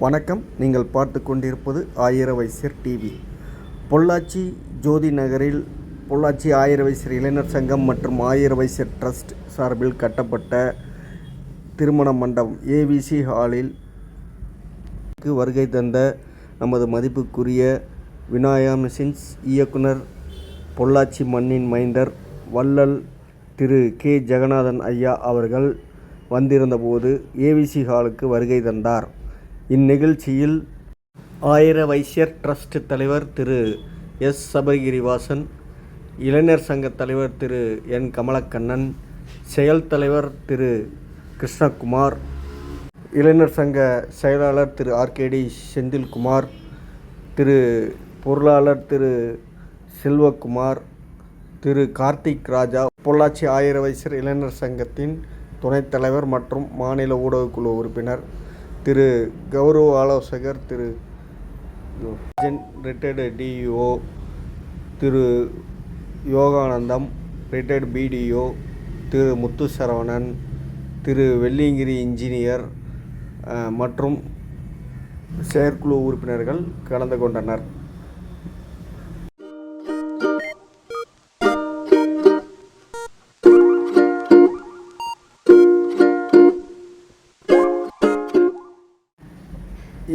வணக்கம். நீங்கள் பார்த்து கொண்டிருப்பது ஆயிர வைசியர் டிவி. பொள்ளாச்சி ஜோதி நகரில் பொள்ளாச்சி ஆயிர வைசியர் இளைஞர் சங்கம் மற்றும் ஆயிர வைசியர் ட்ரஸ்ட் சார்பில் கட்டப்பட்ட திருமண மண்டபம் ஏவிசி ஹாலில் வருகை தந்த நமது மதிப்புக்குரிய விநாயகா மிஷின்ஸ் இயக்குனர், பொள்ளாச்சி மண்ணின் மைந்தர் வள்ளல் திரு கே ஜெகநாதன் ஐயா அவர்கள் வந்திருந்தபோது ஏவிசி ஹாலுக்கு வருகை தந்தார். இந்நிகழ்ச்சியில் ஆயிர வைசியர் ட்ரஸ்ட் தலைவர் திரு எஸ் சபரிகிரிவாசன், இளைஞர் சங்க தலைவர் திரு என் கமலக்கண்ணன், செயல் தலைவர் திரு கிருஷ்ணகுமார், இளைஞர் சங்க செயலாளர் திரு ஆர்கேடி செந்தில்குமார், திரு பொருளாளர் திரு செல்வகுமார், திரு கார்த்திக் ராஜா, பொள்ளாச்சி ஆயிர வைசியர் இளைஞர் சங்கத்தின் துணைத் தலைவர் மற்றும் மாநில ஊடகக்குழு உறுப்பினர் திரு கௌரவ ஆலோசகர் திரு ரிட்டையர்டு டிஇஓ திரு யோகானந்தம், ரிட்டையர்டு பிடிஓ திரு முத்துசரவணன், திரு வெள்ளியங்கிரி இன்ஜினியர் மற்றும் செயற்குழு உறுப்பினர்கள் கலந்து கொண்டனர்.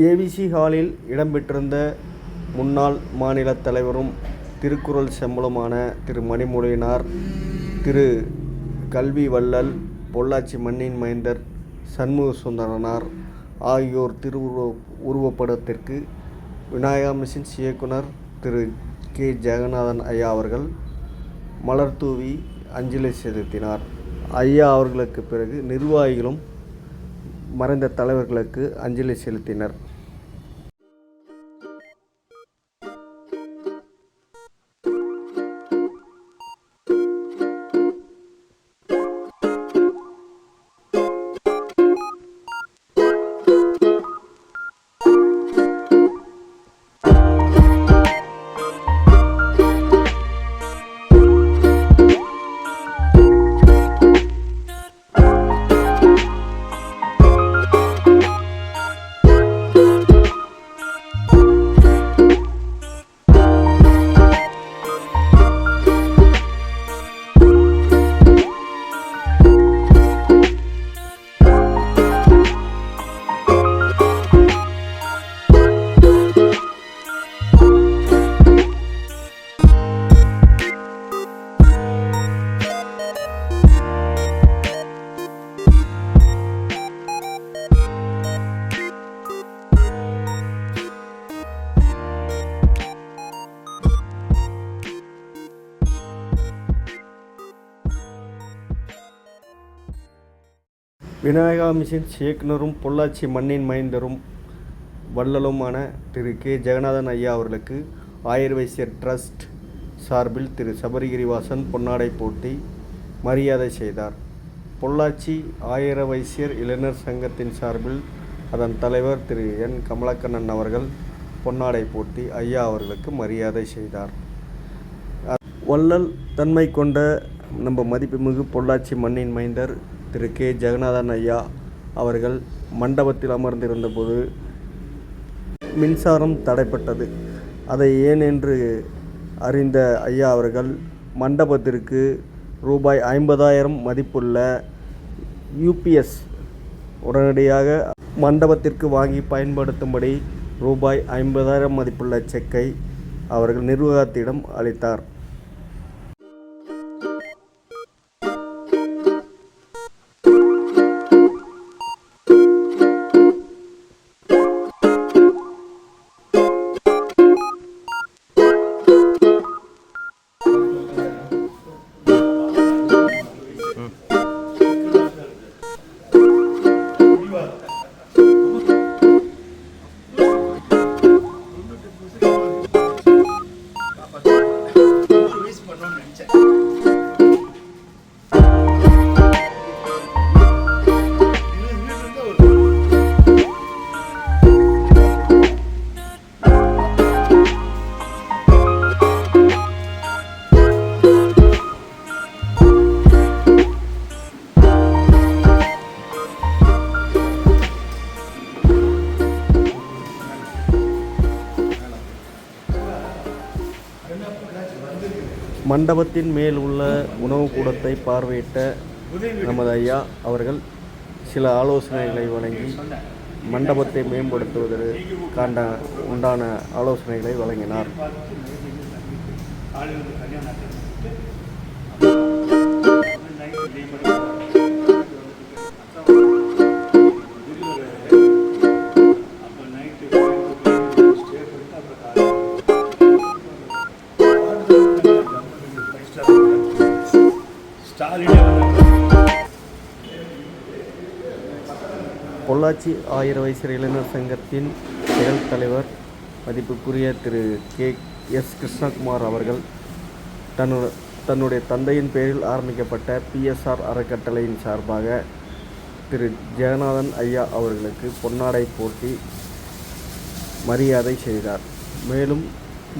ஏவிசி ஹாலில் இடம்பெற்றிருந்த முன்னாள் மாநில தலைவரும் திருக்குறள் செம்மலுமான திரு மணிமொழியினார், திரு கல்வி வள்ளல், பொள்ளாச்சி மண்ணின் மைந்தர் சண்முக சுந்தரனார் ஆகியோர் உருவப்படத்திற்கு விநாயகா மிஷின்ஸ் இயக்குனர் திரு கே ஜெகநாதன் ஐயா அவர்கள் மலர் தூவி அஞ்சலி செலுத்தினார். ஐயா அவர்களுக்கு பிறகு நிர்வாகிகளும் மறைந்த தலைவர்களுக்கு அஞ்சலி செலுத்தினர். விநாயகா மிஷின்ஸ் இயக்குனரும் பொள்ளாச்சி மண்ணின் மைந்தரும் வள்ளலுமான திரு கே ஜெகநாதன் ஐயா அவர்களுக்கு ஆயிர வைசியர் ட்ரஸ்ட் சார்பில் திரு சபரிகிரிவாசன் பொன்னாடை போட்டி மரியாதை செய்தார். பொள்ளாச்சி ஆயிர வைசியர் இளைஞர் சங்கத்தின் சார்பில் அதன் தலைவர் திரு என் கமலக்கண்ணன் அவர்கள் பொன்னாடை போட்டி ஐயா அவர்களுக்கு மரியாதை செய்தார். வள்ளல் தன்மை கொண்ட நம்ம மதிப்புமிகு பொள்ளாச்சி மண்ணின் மைந்தர் திரு கே ஜெகநாதன் ஐயா அவர்கள் மண்டபத்தில் அமர்ந்திருந்தபோது மின்சாரம் தடைப்பட்டது. அதை ஏன் என்று அறிந்த ஐயா அவர்கள் மண்டபத்திற்கு ரூபாய் 50,000 மதிப்புள்ள யூபிஎஸ் உடனடியாக மண்டபத்திற்கு வாங்கி பயன்படுத்தும்படி ரூபாய் 50,000 மதிப்புள்ள செக்கை அவர்கள் நிர்வாகத்திடம் அளித்தார். மண்டபத்தின் மேல் உள்ள உணவு கூடத்தை பார்வையிட்ட நமது ஐயா அவர்கள் சில ஆலோசனைகளை வழங்கி மண்டபத்தை மேம்படுத்துவதற்கான உண்டான ஆலோசனைகளை வழங்கினார். பொள்ளாச்சி 1000 வயசு இளைஞர் சங்கத்தின் செயல் தலைவர் மதிப்புக்குரிய திரு KS கிருஷ்ணகுமார் அவர்கள் தன்னுடைய தந்தையின் பெயரில் ஆரம்பிக்கப்பட்ட PSR அறக்கட்டளையின் சார்பாக திரு ஜெகநாதன் ஐயா அவர்களுக்கு பொன்னாடை போட்டி மரியாதை செய்தார்.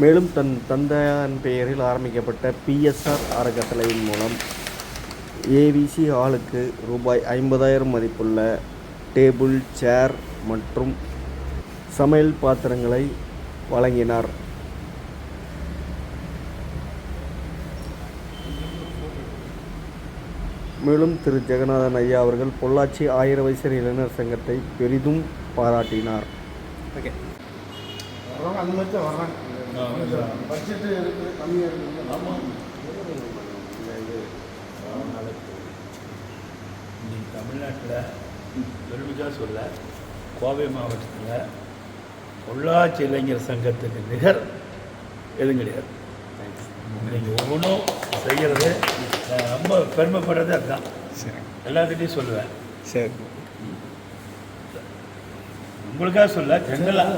மேலும் தன் தந்தையின் பெயரில் ஆரம்பிக்கப்பட்ட PSR அறக்கட்டளையின் மூலம் ABC ஹாலுக்கு ரூபாய் 50,000 மதிப்புள்ள டேபிள், சேர் மற்றும் சமையல் பாத்திரங்களை வழங்கினார். மேலும் திரு ஜெகநாதன் ஐயா அவர்கள் பொள்ளாச்சி 1000 வயசு இளைஞர் சங்கத்தை பெரிதும் பாராட்டினார். தமிழ்நாட்டில் பெருமிதா சொல்ல கோவை மாவட்டத்தில் பொள்ளாச்சி இளைஞர் சங்கத்துக்கு நிகர் எதுவும் கிடையாது. நீங்கள் ஒவ்வொன்றும் செய்கிறது ரொம்ப பெருமைப்படுறது அதுதான். எல்லாத்துட்டையும் சொல்லுவேன். சரி, உங்களுக்காக சொல்ல ஜென்ரலாக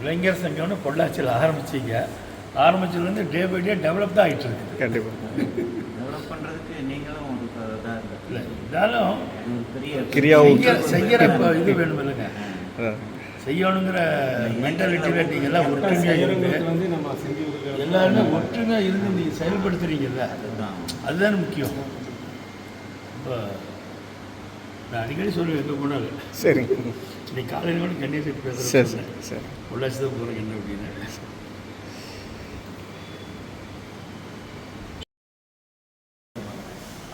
இளைஞர் சங்கம்னு பொள்ளாச்சியில் ஆரம்பிச்சதுலேருந்து டே பை டே டெவலப் தான் ஆகிட்டு இருக்குது. கண்டிப்பாக டெவலப் பண்ணுறதுக்கு நீங்களும் இல்லை இருந்தாலும் செய்கிற இது வேணும் இல்லைங்க, செய்யணுங்கிற மென்டாலிட்டியில் நீங்கள் எல்லாம் ஒற்றுமையாக இருந்து எல்லாருமே ஒற்றுமையாக இருந்து நீங்கள் செயல்படுத்துறீங்கல்ல, அதுதான் முக்கியம். இப்போ நான் அடிக்கடி சொல்லுவேன் எங்கே போனாலும். சரி, இன்னைக்கு காலையில் கூட கன்னியாகுமரி பேசுகிறேன். சரி, பொள்ளாச்சி தான் போகிறேன் என்ன அப்படின்னு.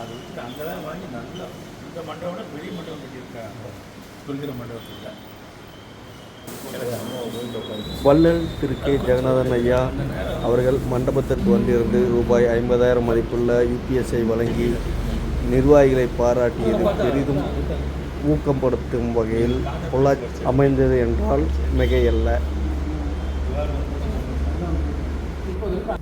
அது வந்து அங்கெல்லாம் வாங்கி நல்லா இந்த மண்டபம் பெரிய மண்டபம் கட்டியிருக்காங்க. இருக்கிற மண்டபத்தில் வள்ளல் திரு ஜெகநாதன் ஐயா அவர்கள் மண்டபத்திற்கு வந்திருந்து ரூபாய் 50,000 மதிப்புள்ள UPSஐ வழங்கி நிர்வாகிகளை பாராட்டியது பெரிதும் ஊக்கப்படுத்தும் வகையில் பொள்ளாச்சி அமைந்தது என்றால் மிகையல்ல.